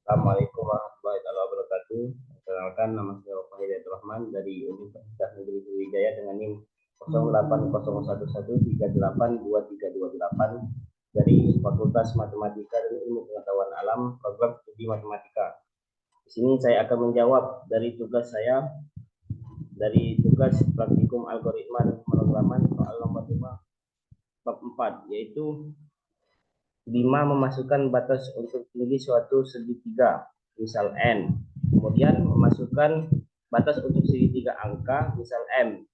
Assalamualaikum warahmatullahi wabarakatuh. Perkenalkan, nama saya Fahid Rahman dari Universitas Negeri Sriwijaya dengan NIM 080113823228 dari Fakultas Matematika dan Ilmu Pengetahuan Alam, Program Studi Matematika. Di sini saya akan menjawab dari tugas praktikum algoritma dan pemrograman soal nomor 5 bab 4, yaitu 5 memasukkan batas untuk tinggi suatu segitiga, misal n. Kemudian memasukkan batas untuk segitiga angka, misal m.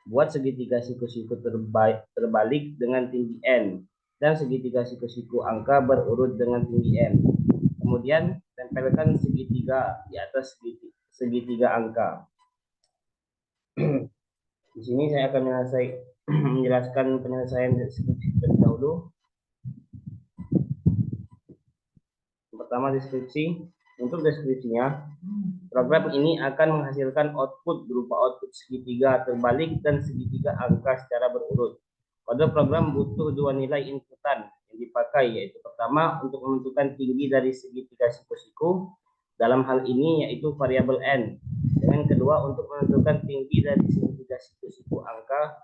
Buat segitiga siku-siku terbalik dengan tinggi n, dan segitiga siku-siku angka berurut dengan tinggi m. Kemudian tempelkan segitiga di atas segitiga angka. Di sini saya akan menjelaskan penyelesaian deskripsi terlebih dahulu. Pertama, deskripsi. Untuk deskripsinya, program ini akan menghasilkan output berupa output segitiga terbalik dan segitiga angka secara berurut. Pada program butuh dua nilai inputan yang dipakai, yaitu pertama untuk menentukan tinggi dari segitiga siku-siku, dalam hal ini yaitu variabel n. Dengan kedua untuk menentukan tinggi dari segitiga siku-siku angka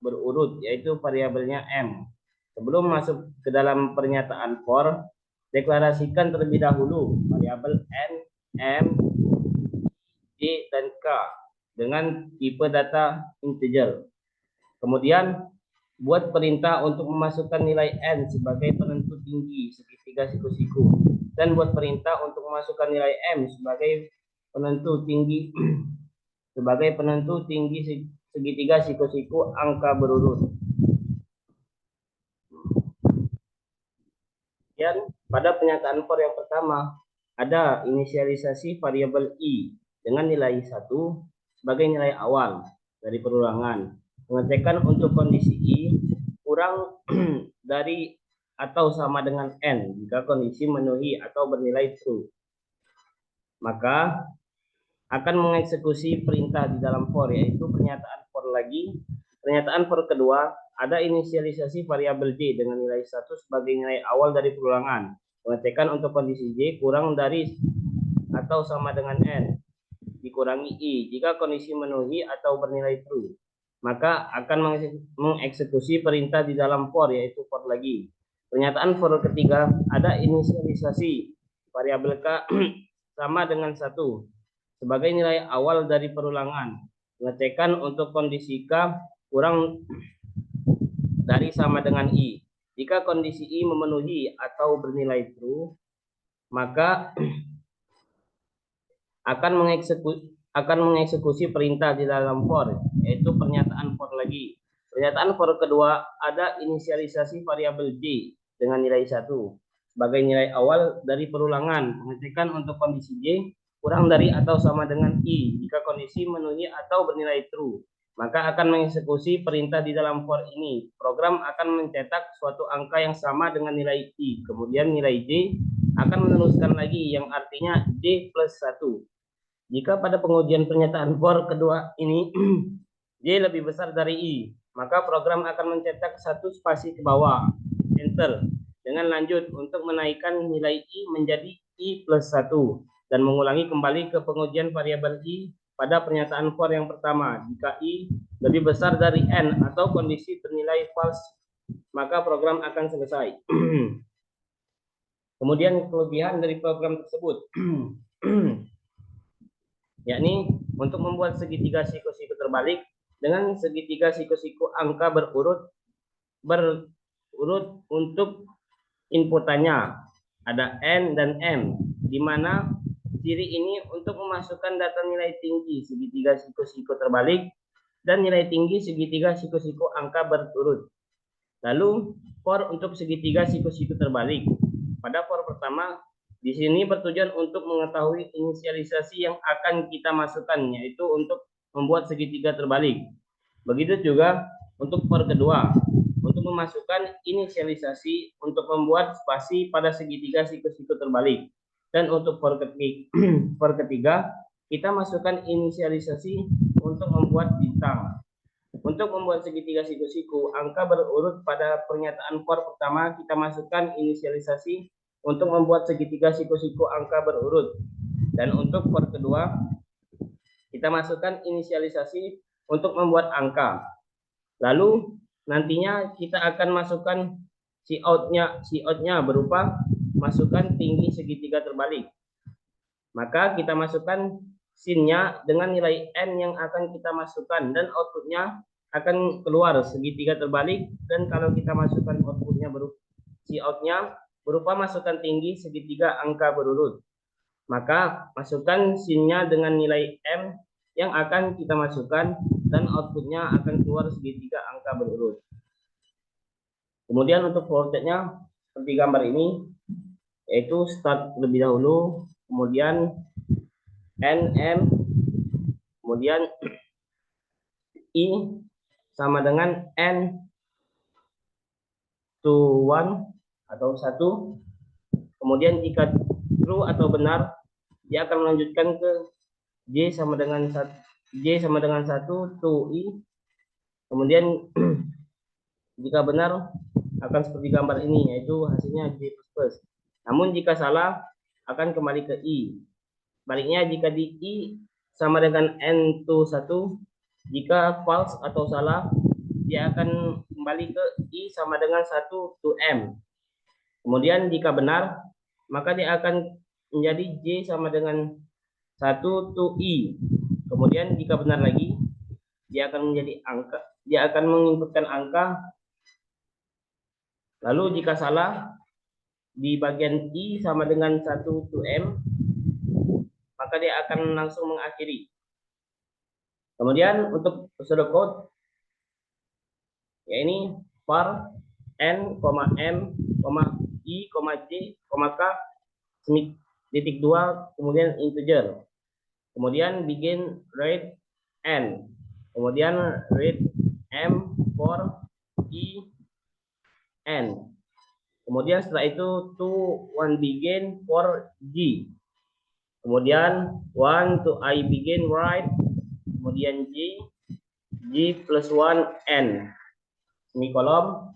berurut, yaitu variabelnya m. Sebelum masuk ke dalam pernyataan for, deklarasikan terlebih dahulu variabel n, m, j, dan k dengan tipe data integer. Kemudian buat perintah untuk memasukkan nilai n sebagai penentu tinggi segitiga siku-siku, dan buat perintah untuk memasukkan nilai m sebagai penentu tinggi segitiga siku-siku angka berurut. Dan pada pernyataan for yang pertama, ada inisialisasi variabel i dengan nilai 1 sebagai nilai awal dari perulangan. Pengecekan untuk kondisi i kurang dari atau sama dengan n jika kondisi memenuhi atau bernilai true. Maka akan mengeksekusi perintah di dalam for, yaitu pernyataan for lagi. Pernyataan for kedua, ada inisialisasi variabel j dengan nilai 1 sebagai nilai awal dari perulangan. Pengecekan untuk kondisi j kurang dari atau sama dengan n dikurangi i jika kondisi memenuhi atau bernilai true. Maka akan mengeksekusi perintah di dalam for, yaitu for lagi. Pernyataan for ketiga, ada inisialisasi variabel k sama dengan 1 sebagai nilai awal dari perulangan. Pengecekan untuk kondisi k kurang dari sama dengan i. Jika kondisi i memenuhi atau bernilai true, maka akan mengeksekusi perintah di dalam for, yaitu pernyataan for lagi. Pernyataan for kedua, ada inisialisasi variabel j dengan nilai 1 sebagai nilai awal dari perulangan. Pengecekan untuk kondisi j kurang dari atau sama dengan i jika kondisi memenuhi atau bernilai true, maka akan mengeksekusi perintah di dalam for ini. Program akan mencetak suatu angka yang sama dengan nilai i, kemudian nilai j akan meneruskan lagi, yang artinya j plus 1. Jika pada pengujian pernyataan for kedua ini j lebih besar dari i, maka program akan mencetak satu spasi ke bawah, enter, dengan lanjut untuk menaikkan nilai i menjadi i plus 1, dan mengulangi kembali ke pengujian variabel i pada pernyataan for yang pertama. Jika i lebih besar dari n atau kondisi bernilai false, maka program akan selesai. Kemudian kelebihan dari program tersebut, yakni untuk membuat segitiga siku-siku terbalik dengan segitiga siku-siku angka berurut untuk inputannya ada n dan m, di mana ciri ini untuk memasukkan data nilai tinggi segitiga siku-siku terbalik dan nilai tinggi segitiga siku-siku angka berurut. Lalu for untuk segitiga siku-siku terbalik. Pada for pertama, di sini bertujuan untuk mengetahui inisialisasi yang akan kita masukkan, yaitu untuk membuat segitiga terbalik. Begitu juga untuk for kedua, untuk memasukkan inisialisasi untuk membuat spasi pada segitiga siku-siku terbalik. Dan untuk for ketiga, kita masukkan inisialisasi untuk membuat bintang. Untuk membuat segitiga siku-siku angka berurut pada pernyataan for pertama, kita masukkan inisialisasi untuk membuat segitiga siku-siku angka berurut. Dan untuk for kedua, kita masukkan inisialisasi untuk membuat angka. Lalu nantinya kita akan masukkan cout-nya berupa masukkan tinggi segitiga terbalik. Maka kita masukkan sin-nya dengan nilai n yang akan kita masukkan, dan outputnya akan keluar segitiga terbalik. Dan kalau kita masukkan outputnya berupa cout-nya berupa masukkan tinggi segitiga angka berurut, maka masukkan sin-nya dengan nilai m yang akan kita masukkan, dan outputnya akan keluar segitiga angka berurut. Kemudian untuk voltage-nya seperti gambar ini, yaitu start lebih dahulu, kemudian nm, kemudian I sama dengan n to 1 atau 1. Kemudian jika true atau benar, dia akan melanjutkan ke J sama dengan 1 to I. Kemudian jika benar akan seperti gambar ini, yaitu hasilnya J++. Namun jika salah akan kembali ke I. Baliknya jika di I sama dengan N to 1, jika false atau salah, dia akan kembali ke I sama dengan 1 to M. Kemudian jika benar, maka dia akan menjadi J sama dengan 1 to I. Kemudian jika benar lagi, dia akan menjadi angka, dia akan menginputkan angka. Lalu jika salah, di bagian I sama dengan 1 to M, maka dia akan langsung mengakhiri. Kemudian untuk pseudocode, ya ini var n, m, i, j, k, titik 2, kemudian integer. Kemudian begin read n, kemudian read m for i n. Kemudian setelah itu to 1 begin for g. Kemudian 1 to I begin write, kemudian G plus 1 N, semikolom,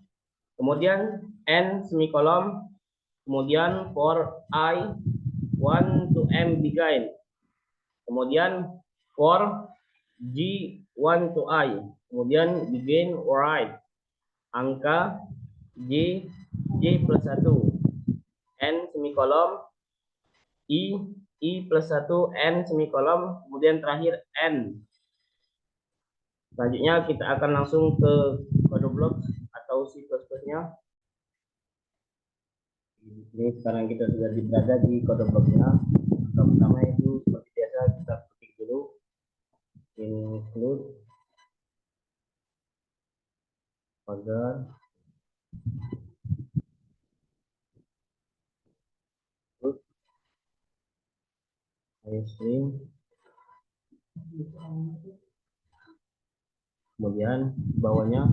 kemudian N semikolom, kemudian for I 1 to M begin, kemudian for G 1 to I, kemudian begin write, angka J plus 1, N semikolom, I plus 1 N semikolom, kemudian terakhir N. Selanjutnya kita akan langsung ke kode blok atau C++-nya. Ini sekarang kita sudah berada di kode bloknya. Yang pertama itu seperti biasa kita ketik dulu include pagar string, kemudian bawahnya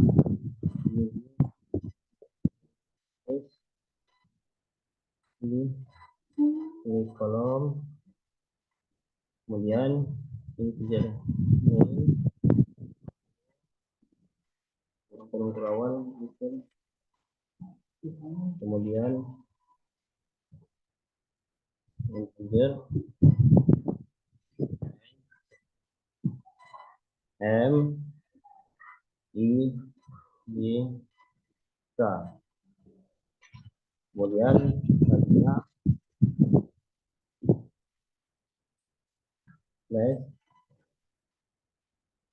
ini kolom, kemudian integer kolom awal, kemudian integer M I J K, kemudian selanjutnya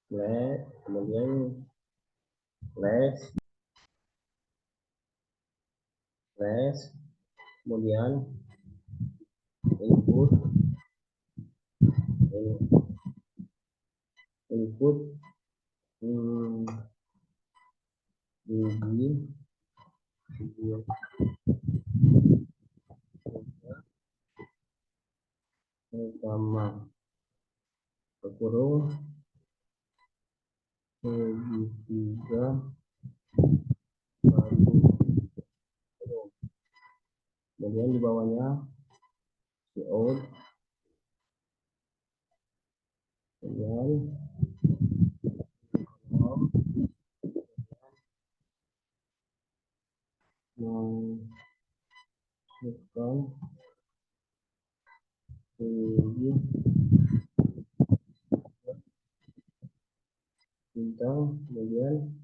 slash, kemudian slash, kemudian input sama kurung segitiga baru, kemudian di bawahnya cout, kemudian bukan tinggi bintang, kemudian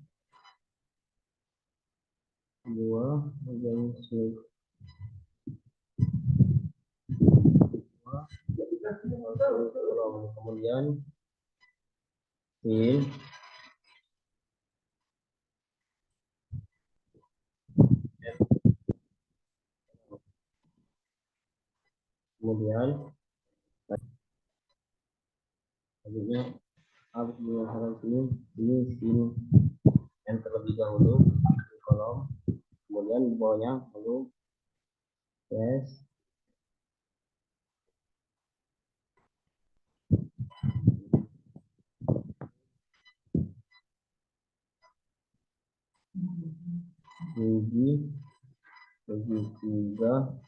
dua, kemudian kemudian sin, kemudian selanjutnya harus menggunakan ini sin yang terlebih dahulu di kolom, kemudian di bawahnya lalu slash tinggi bagi 3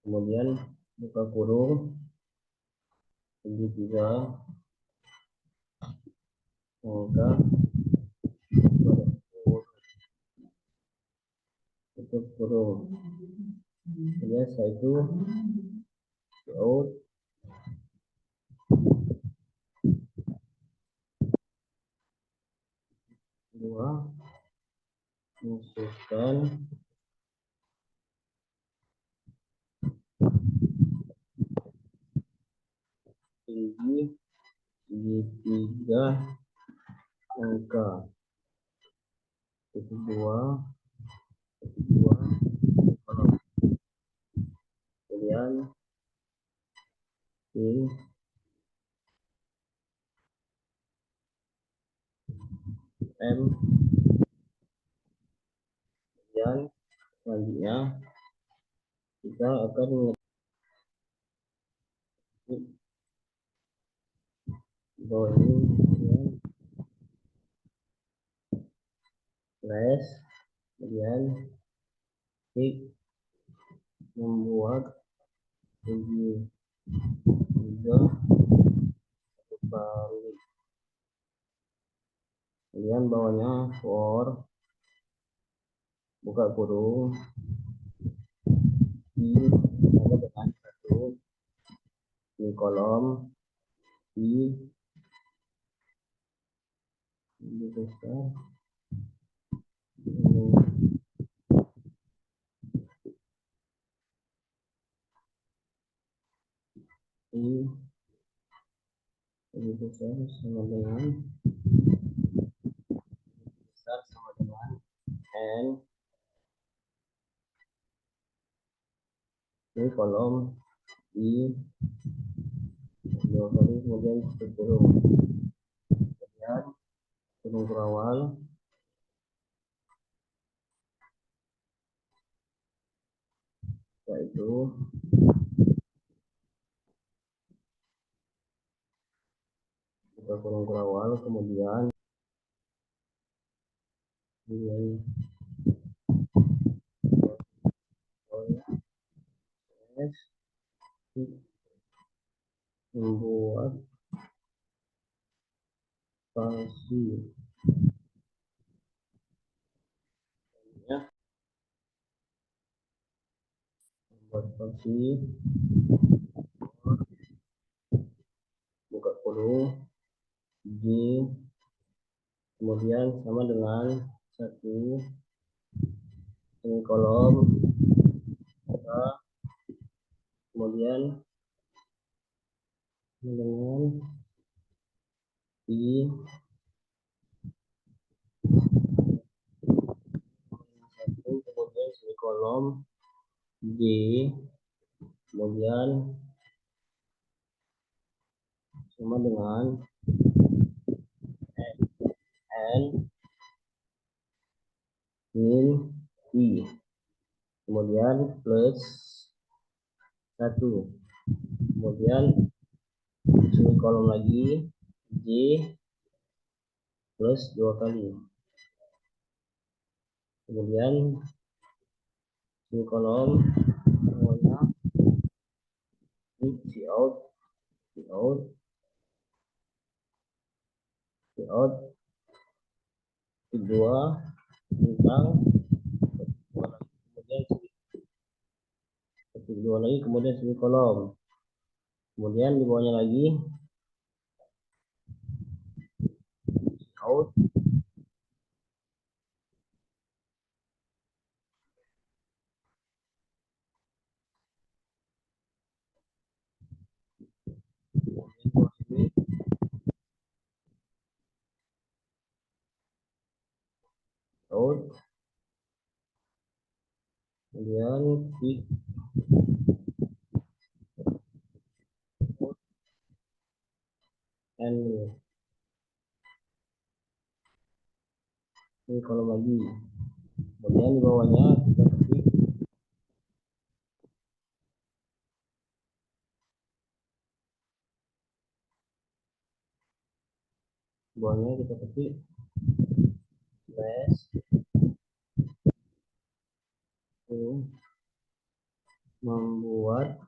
kemudian buka kurung bagi 3 angka tutup kurung, kemudian setelah itu out 2 masukkan tinggi di 3 angka itu 2 kolom, kemudian sin m, kemudian selanjutnya kita akan bawah ini kemudian slash, kemudian klik membuat tinggi 3 balik, kemudian bawahnya for buka kurung i sama dengan 1 di kolom i besar i lebih besar sama dengan n di kolom i 2 kali, kemudian tutup kurung, kemudian kurung berawal yaitu buka kurung berawal, kemudian nilai s membuat spasi ya, membuat spasi buka kurung J kemudian sama dengan 1 semikolon kemudian dengan I 1 kemudian semikolon J kemudian sama dengan N min I kemudian plus 1 kemudian semikolon lagi J plus 2 kali kemudian semikolon semuanya cout cout ketik 2 bintang, kemudian ketik 2 lagi, kemudian semikolon. Kemudian di bawahnya lagi out, out, kemudian ketik and semikolon lagi. Kemudian di bawahnya kita ketik slash membuat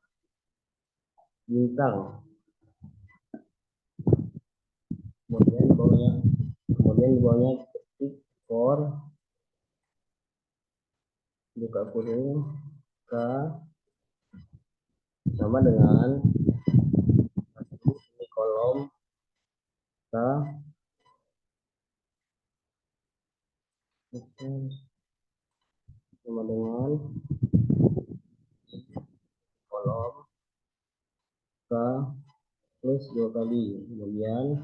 bintang. Kemudian di bawahnya ketik for buka kurung k sama dengan semikolon k sama dengan kolom k plus 2 kali, kemudian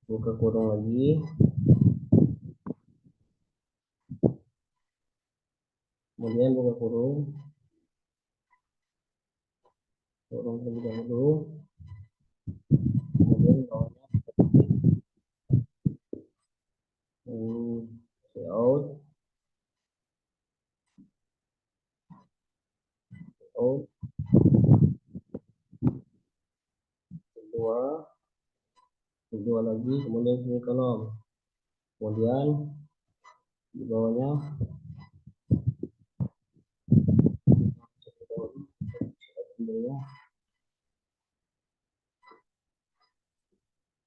buka kurung lagi, kemudian buka kurung terlebih dahulu, kemudian bawahnya out kedua lagi, kemudian semikolon, kemudian di bawahnya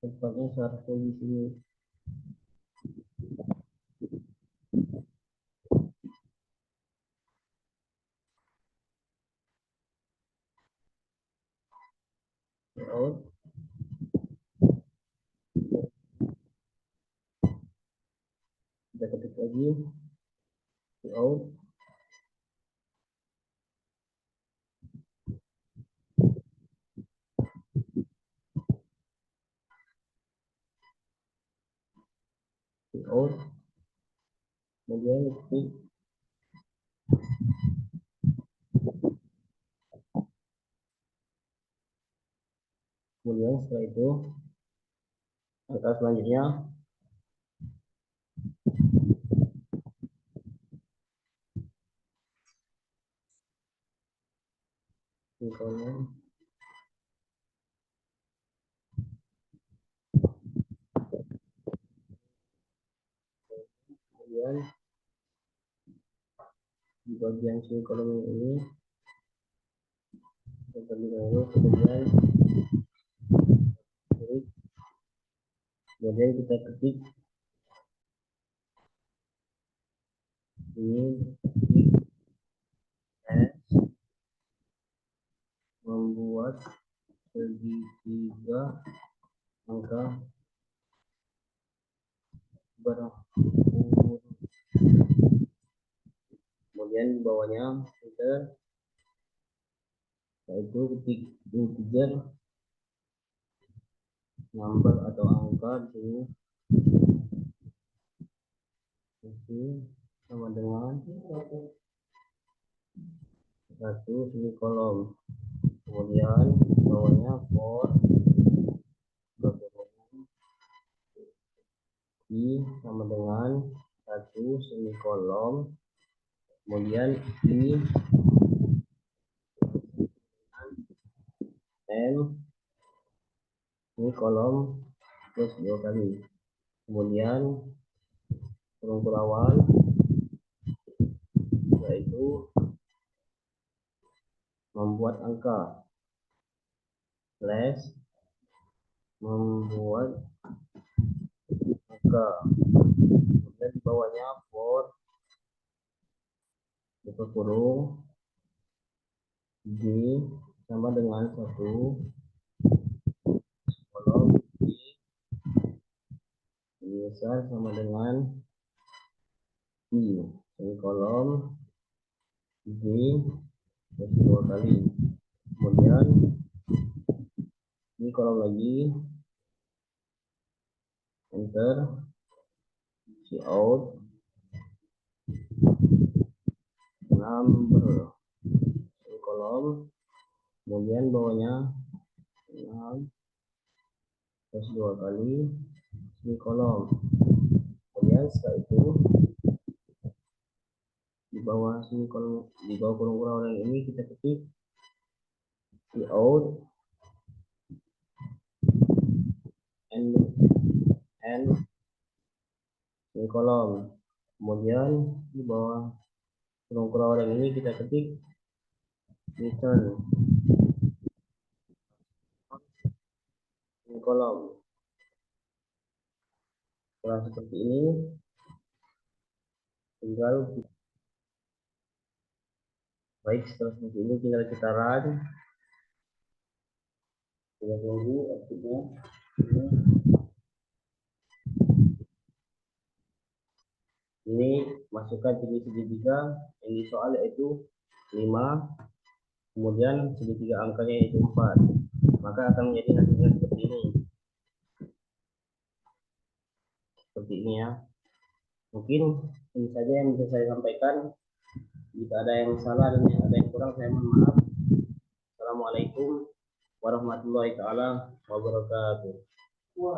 tempatnya seharusnya di sini. Out, kita ketik lagi out, out, kemudian ketik kemudian setelah itu angka selanjutnya semikolon, kemudian di bagian semikolon ini terlebih dahulu, kemudian kita ketik ini S membuat segitiga angka berurut, kemudian di bawahnya enter, yaitu ketik integer number atau angka di sini sama dengan 1 semikolon, kemudian di bawahnya for i sama dengan 1 semikolon, kemudian i n semikolon plus 2 kali, kemudian kurung awal yaitu membuat angka slash membuat K. Kemudian di bawahnya for buka kurung G sama dengan 1 kolom G besar sama dengan I kolom G terus 2 kali. Kemudian ini kolom lagi, enter, cout number kolom, kemudian bawahnya 6 terus 2 kali di kolom. Kemudian setelah itu di bawah sini kolom, di bawah kurung-kurung ini kita ketik cout and di kolom. Kemudian di bawah kurung-kurung ini kita ketik return di kolom. Setelah seperti ini tinggal setelah seperti ini tinggal kita run, kita tunggu outputnya. Ini masukkan tinggi segitiga yang di soal yaitu 5, kemudian segitiga angkanya yaitu 4, maka akan menjadi hasilnya seperti ini ya. Mungkin ini saja yang bisa saya sampaikan. Jika ada yang salah dan ada yang kurang, saya mohon maaf. Assalamualaikum warahmatullahi taala wabarakatuh.